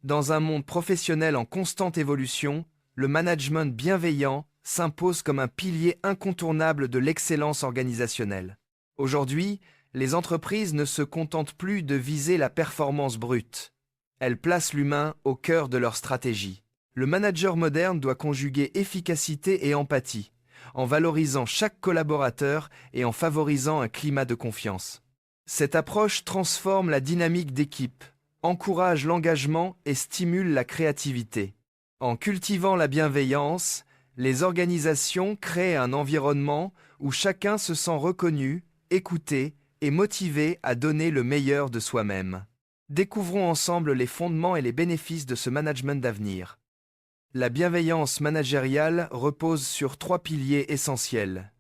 Dans un monde professionnel en constante évolution, le management bienveillant s'impose comme un pilier incontournable de l'excellence organisationnelle. Aujourd'hui, les entreprises ne se contentent plus de viser la performance brute. Elles placent l'humain au cœur de leur stratégie. Le manager moderne doit conjuguer efficacité et empathie, en valorisant chaque collaborateur et en favorisant un climat de confiance. Cette approche transforme la dynamique d'équipe, encourage l'engagement et stimule la créativité. En cultivant la bienveillance, les organisations créent un environnement où chacun se sent reconnu, écouté et motivé à donner le meilleur de soi-même. Découvrons ensemble les fondements et les bénéfices de ce management d'avenir. La bienveillance managériale repose sur 3 piliers essentiels: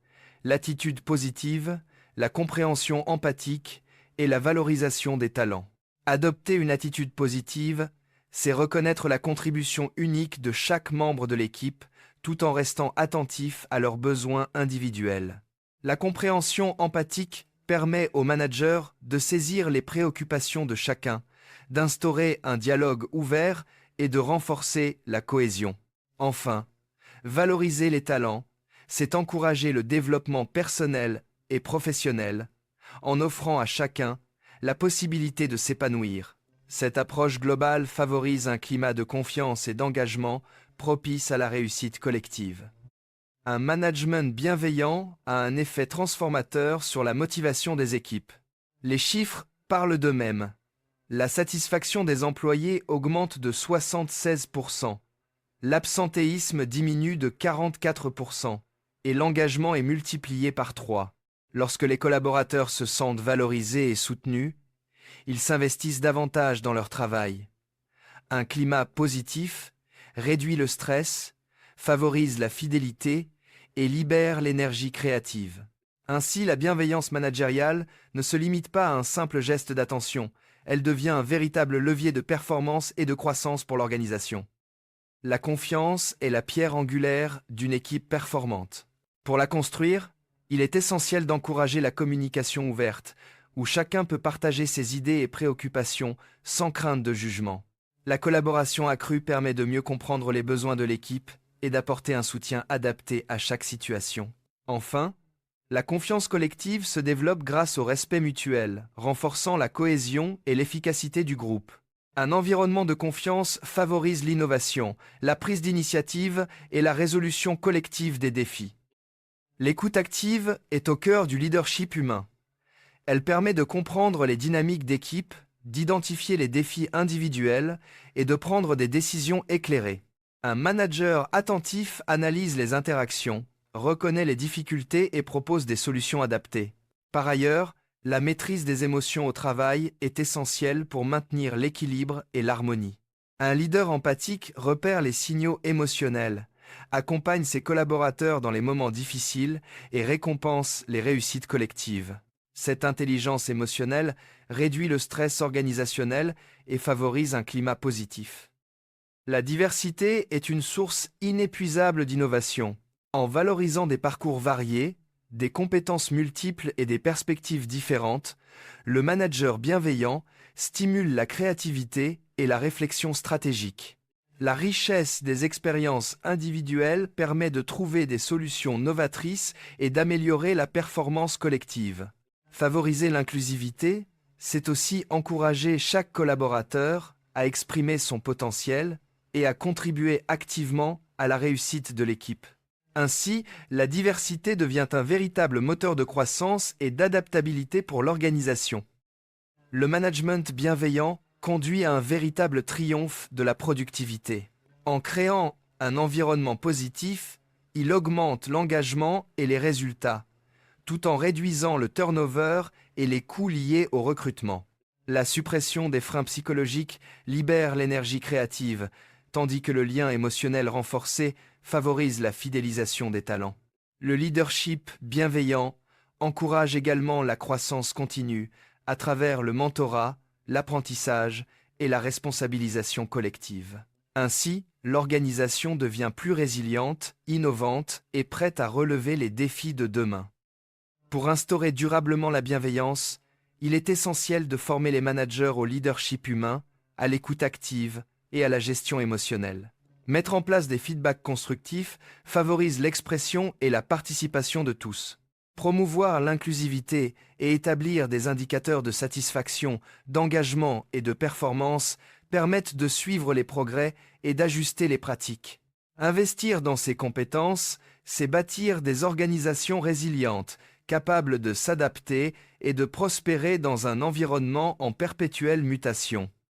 l'attitude positive, la compréhension empathique et la valorisation des talents. Adopter une attitude positive, c'est reconnaître la contribution unique de chaque membre de l'équipe, tout en restant attentif à leurs besoins individuels. La compréhension empathique permet au manager de saisir les préoccupations de chacun, d'instaurer un dialogue ouvert et de renforcer la cohésion. Enfin, valoriser les talents, c'est encourager le développement personnel et professionnel, en offrant à chacun la possibilité de s'épanouir. Cette approche globale favorise un climat de confiance et d'engagement propice à la réussite collective. Un management bienveillant a un effet transformateur sur la motivation des équipes. Les chiffres parlent d'eux-mêmes. La satisfaction des employés augmente de 76%, l'absentéisme diminue de 44% et l'engagement est multiplié par 3. Lorsque les collaborateurs se sentent valorisés et soutenus, ils s'investissent davantage dans leur travail. Un climat positif réduit le stress, favorise la fidélité et libère l'énergie créative. Ainsi, la bienveillance managériale ne se limite pas à un simple geste d'attention, elle devient un véritable levier de performance et de croissance pour l'organisation. La confiance est la pierre angulaire d'une équipe performante. Pour la construire, il est essentiel d'encourager la communication ouverte, où chacun peut partager ses idées et préoccupations sans crainte de jugement. La collaboration accrue permet de mieux comprendre les besoins de l'équipe et d'apporter un soutien adapté à chaque situation. Enfin, la confiance collective se développe grâce au respect mutuel, renforçant la cohésion et l'efficacité du groupe. Un environnement de confiance favorise l'innovation, la prise d'initiative et la résolution collective des défis. L'écoute active est au cœur du leadership humain. Elle permet de comprendre les dynamiques d'équipe, d'identifier les défis individuels et de prendre des décisions éclairées. Un manager attentif analyse les interactions, reconnaît les difficultés et propose des solutions adaptées. Par ailleurs, la maîtrise des émotions au travail est essentielle pour maintenir l'équilibre et l'harmonie. Un leader empathique repère les signaux émotionnels, accompagne ses collaborateurs dans les moments difficiles et récompense les réussites collectives. Cette intelligence émotionnelle réduit le stress organisationnel et favorise un climat positif. La diversité est une source inépuisable d'innovation. En valorisant des parcours variés, des compétences multiples et des perspectives différentes, le manager bienveillant stimule la créativité et la réflexion stratégique. La richesse des expériences individuelles permet de trouver des solutions novatrices et d'améliorer la performance collective. Favoriser l'inclusivité, c'est aussi encourager chaque collaborateur à exprimer son potentiel et à contribuer activement à la réussite de l'équipe. Ainsi, la diversité devient un véritable moteur de croissance et d'adaptabilité pour l'organisation. Le management bienveillant conduit à un véritable triomphe de la productivité. En créant un environnement positif, il augmente l'engagement et les résultats, tout en réduisant le turnover et les coûts liés au recrutement. La suppression des freins psychologiques libère l'énergie créative, tandis que le lien émotionnel renforcé favorise la fidélisation des talents. Le leadership bienveillant encourage également la croissance continue à travers le mentorat, l'apprentissage et la responsabilisation collective. Ainsi, l'organisation devient plus résiliente, innovante et prête à relever les défis de demain. Pour instaurer durablement la bienveillance, il est essentiel de former les managers au leadership humain, à l'écoute active, et à la gestion émotionnelle. Mettre en place des feedbacks constructifs favorise l'expression et la participation de tous. Promouvoir l'inclusivité et établir des indicateurs de satisfaction, d'engagement et de performance permettent de suivre les progrès et d'ajuster les pratiques. Investir dans ces compétences, c'est bâtir des organisations résilientes, capables de s'adapter et de prospérer dans un environnement en perpétuelle mutation.